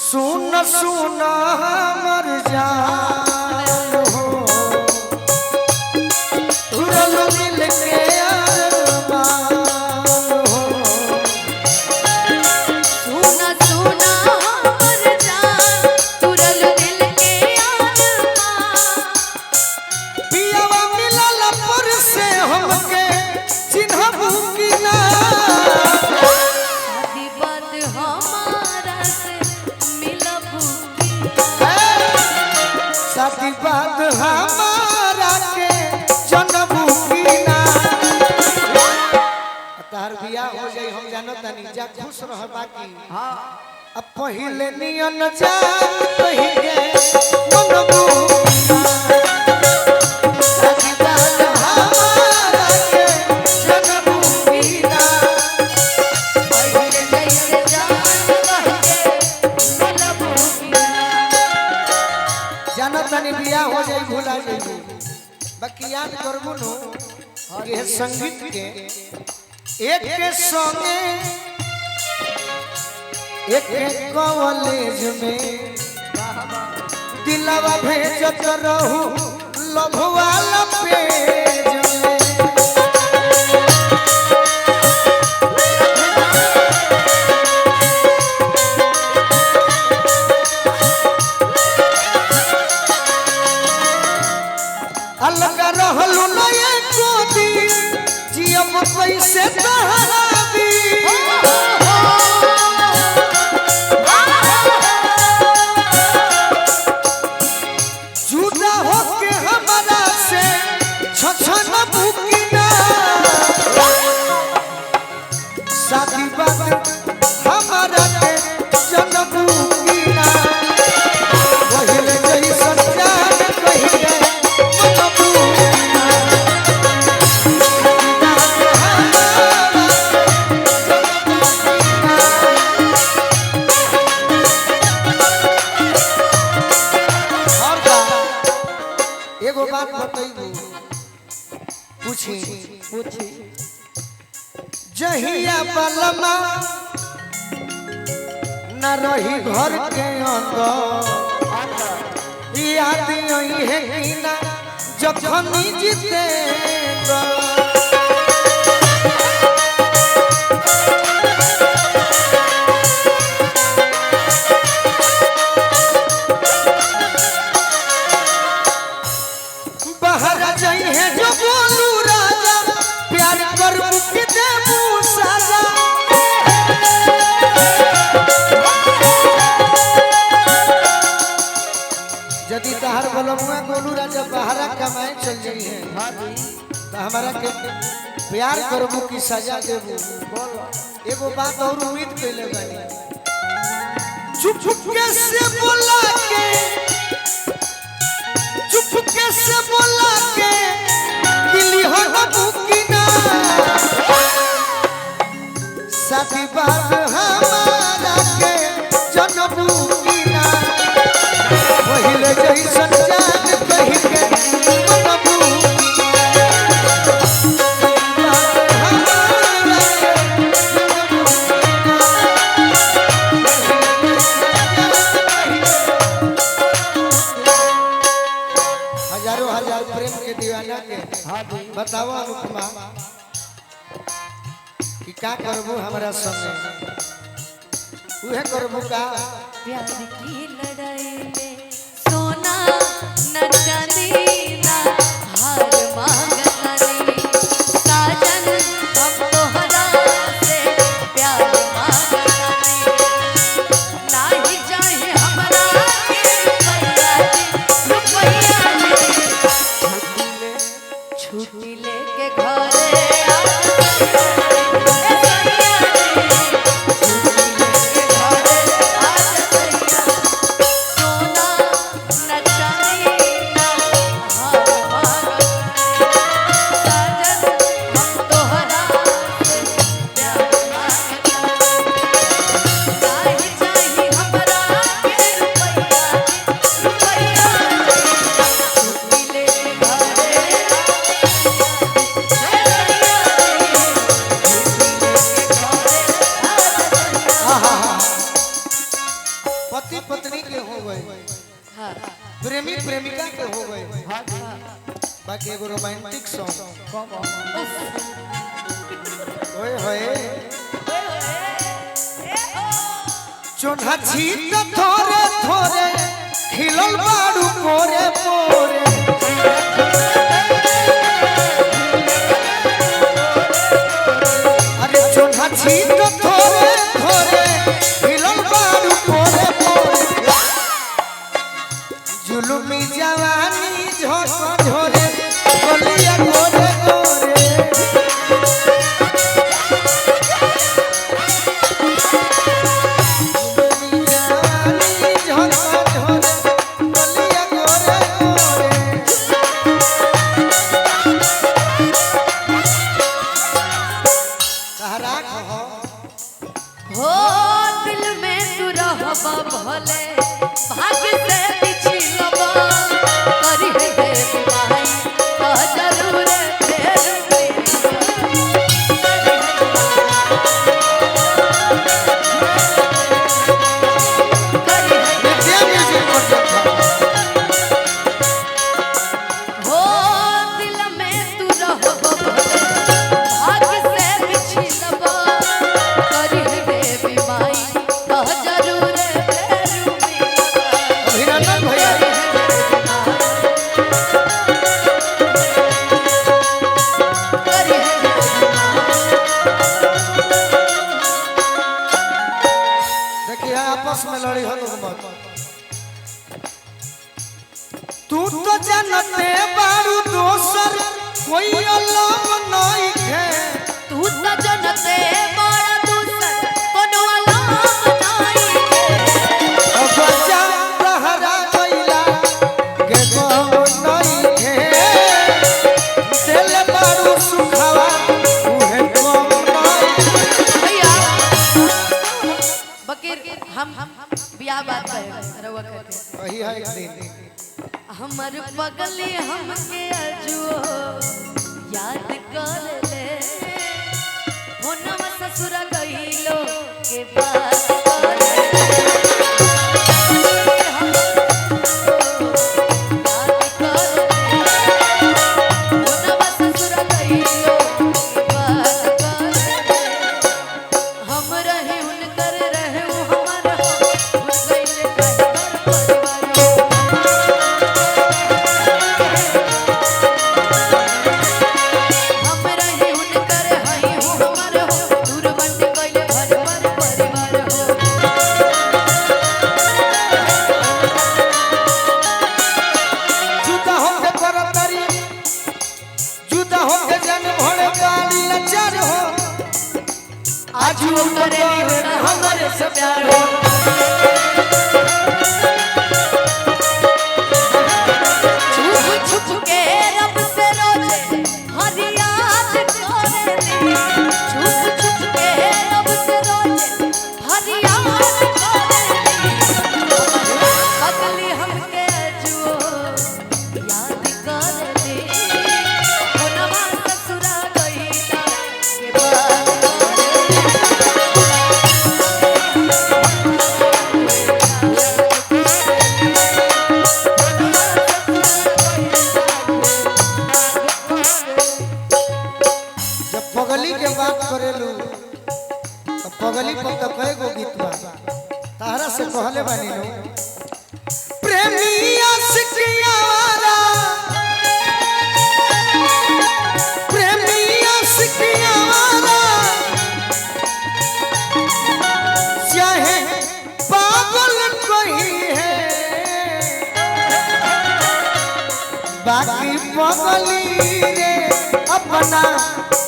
सुन सुन हमर जान हो तुरल दिल के अरमान हो। सुन सुन हमर जान तुरल दिल के अरमान। पियावा मिलल पर से हमके चिन्हबू की ना। शादी बात हमारा से मिलबू की शादी बात हमारा के जनबू की ना। तार बियाह हो जाई हम जानो तनी जा खुश रह बाकी। हां अब पहिले नियन जान कहि के मनबू की ना। शादी बात हमारा के जनबू की ना। पहिले जैसे जान कह के मिलबू की जानो तनी बियाह हो जाई भुला जाई बाकी याद करबू नु ये संगीत के एक के संगे एक कॉलेज में दिलवा भेजत रहू लव वाला पेज में। अलग रहलू न एको दिन जियब कैसे तहादी। जुदा होके हमरा से छछन भूकी ना। शादी बात हमारा के जनबू की ना। पहिले जैसन जान कहि के मनबू की ना। एगो बात बतैबू पूछी जहिया बलमा न रही घर के अंदर याद आई है कि ना जखन जीते बाहर जाई है जो बोलू राजा प्यार करबू के देबू साजा। यदि तहार बोलमुआ गोलू राजा बाहर कमाए चल जाई है तो हमारा के प्यार करबू की सजा देबू। एगो बात और उम्मीद कइले बानी चुप चुप के से बोला के चुपके से बोला के दिली हो भूकी ना। शादी बात हमारा के जनबू की ना। पहिले जैसन जान कहि के मनबू की ना। शादी बात हमारा के जनबू की ना। हजारों हजार प्रेम के दीवाना के बताओ अनुपमा कि का करबू हमरा संगे उहे करबू का। प्यार की लड़ाई में सोना न चांदी ना हार मांगतानी। साजन हम तोहरा से प्यार मांगतानी। नाही चाहे हमरा के रुपया दे छुट्टी लेके घरे आ पति पत्नी के हो गए, हाँ प्रेमी प्रेमिका के हो गए, हाँ बाकी एगो रोमांटिक सॉन्ग ओए होए चोन्हा छीत थोरे थोरे खिलल बाड़ू पोरे पोरे अरे चोन्हा छीत थोरे थोरे खिलल बाड़ू पोरे पोरे जुलुमी जवानी झोंक झोरे गलिया गोरे गोरे हो दिल में तू रहबा भले भाग्य से पिछलबा करी है बेबीमाई का जरूर फेर हो दिल में तू रहबा भले भाग्य से पिछलबा करी है बेबीमाई का जरूर फेर अभिनंदन भैया देखिए आपस में लड़ी हो लोग मत तू तो जानते बारू दोसर कोई अलग नहीं है तू तो जनते बड़ा दूसर कोनो अलग नहीं है बच्चा रहरा गइला के को नहीं है दिल बारू सुखावा उहे को नहीं भैया बकीर हम बियाह बात करे रवा करके वही है एक दिन हमर पगली हमके अजुओ याद कर ले होनवा ससुर गइलो के बात कर ले याद कर ले होनवा ससुर गइलो के बात कर ले हम रहे उनकर रहे हमारा उन गइले कहे परिवार हम रहे उनकर हई हो हमर हो दूर बंद कइले घर परिवार हो जुदा होके करतरी जुदा होके जन भोले बाली लचर हो आज वो करे हमरे से प्यार हो छुप छुप के रब से रोजे हर याद करेली छुप छुप के रब से रोजे हर याद करेली पगली हमके जुओ याद करेली होनवा ससुरा गइला के बात जब पगली के बात करेलू तो पगली पर तो कई गो गीत बा तारा से कहले बानी लो प्रेमी आशिकिया वाला प्रेमी आशिकिया वाला चाहे पागल कोई है बाकी पगली रे अपना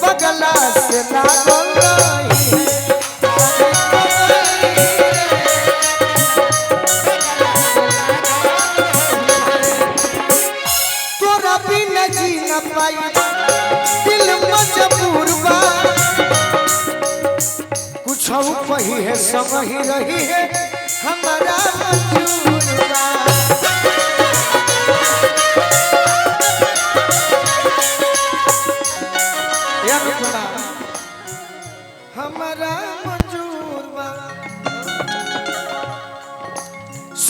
बगला से लागल रही है तोरा बिना जी न पाई दिल मजबूर बा कुछ कही है संग ही रही है हमारा मंजूर बा हमारा मंजूर बा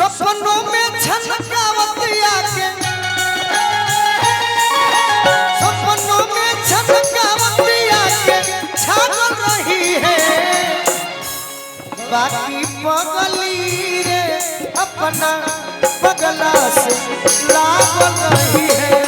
सपनों में छनकावतिया के सपनों में छनकावतिया के छागल रही है बाकी पगली रे अपना पगला से लागल रही है।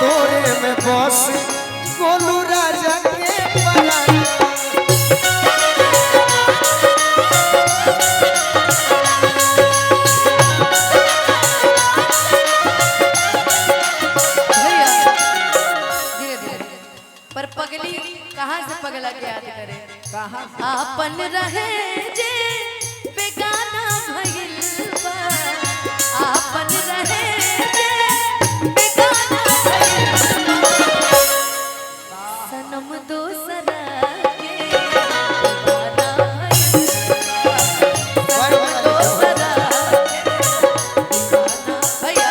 तोरे में बस गोलू राजा के पराया पर पगली कहाँ से पगला के याद करे कहाँ आपन रहे जे बेगाना भइल बा आपन रहे जे बेगाना भइल बा सनम दोसरा के दीवाना भइल बा सनम दोसरा के दीवाना भइल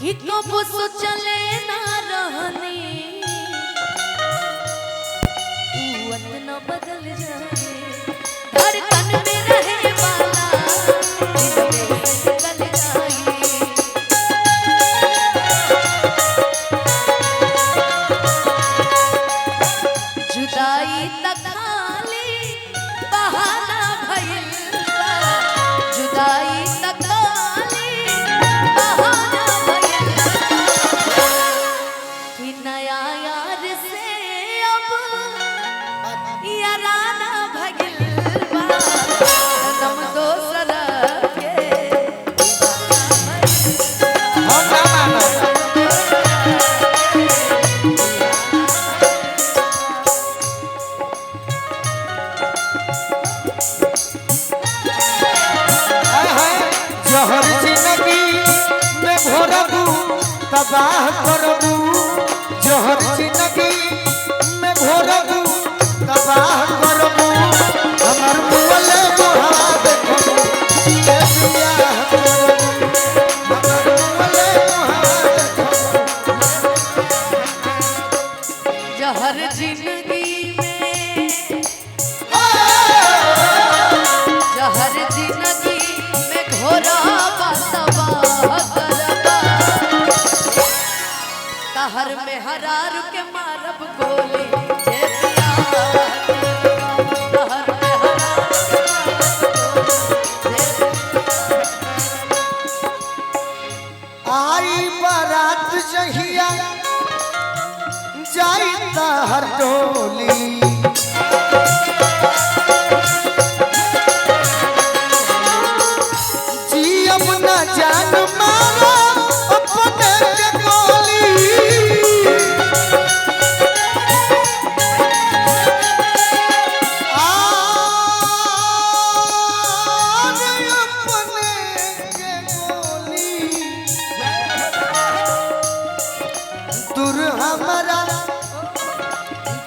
कि कबो सोचले ना रहनी न बदल जाए धड़कन में रहे वाला दिल में निकल जाए जुदाई तक खाली बहाना भइल बा जुदाई तक खाली बहाना भइल बा कि नया यार से याराना भगिल बा सनम दोसरा के दीवाना भइल हम ना मानो जहर जिंदगी में घोरबू तबाह करबू जहर जिंदगी में घोरबू तबाह करबू हमर मुअले मुहा देखबू के बियाह करबू हमर मुअले मुहा देखबू जहर जिंदगी में जहर जिंदगी में घोरा तबाह करबा कहर में हरार के मारब गोली जे कहर में हरार के आई बारात जहिया जाई हर टोली जी अपना जान मारो अपने के गोली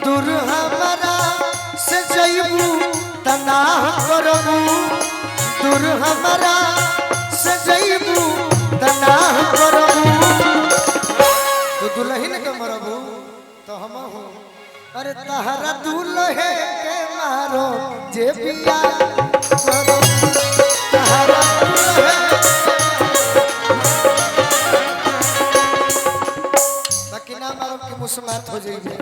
दूर हमारा से जइबू तनाह करबू दूर हमारा से जइबू तनाह करबू तो दुल्हन के मरबू तो हम हो अरे तहरा दुल्हे के मारो जे बिया करो तहरा दुल्हे बाकी ना मारो के मुसमात हो जाइए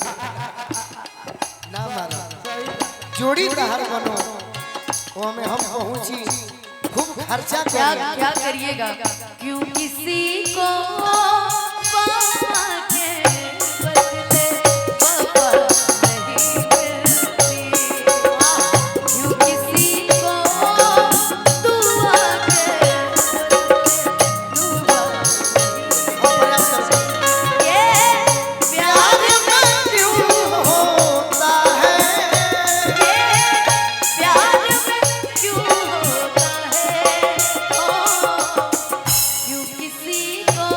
ना मारो जोड़ी तहर बनो वो में हम पहुंची खूब खर्चा क्या करिए क्या करिएगा क्यों किसी को वफा के बदले वफा नहीं मिलती क्यों किसी को दुआ के दुआ ये प्यार में क्यों होता है ये प्यार में क्यों होता है ओ क्यों किसी को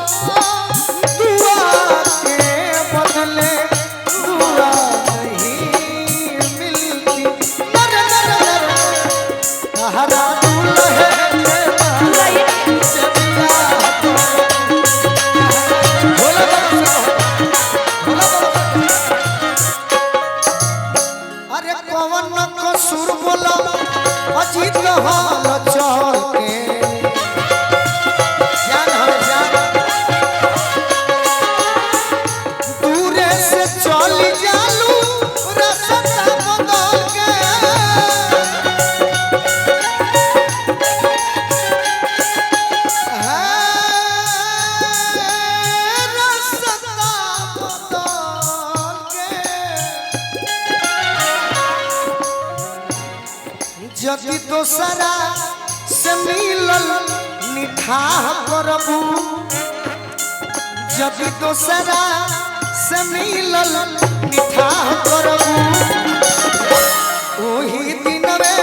कसूर बोला अजीत हाल चल के जान हम जान दूरे से चली जालू रास्ता बदल के रास्ता बदल के जदि दोसरा से मिलल निठाह करबू जदि दोसरा से मिलल निठाह करबू ओही दिन में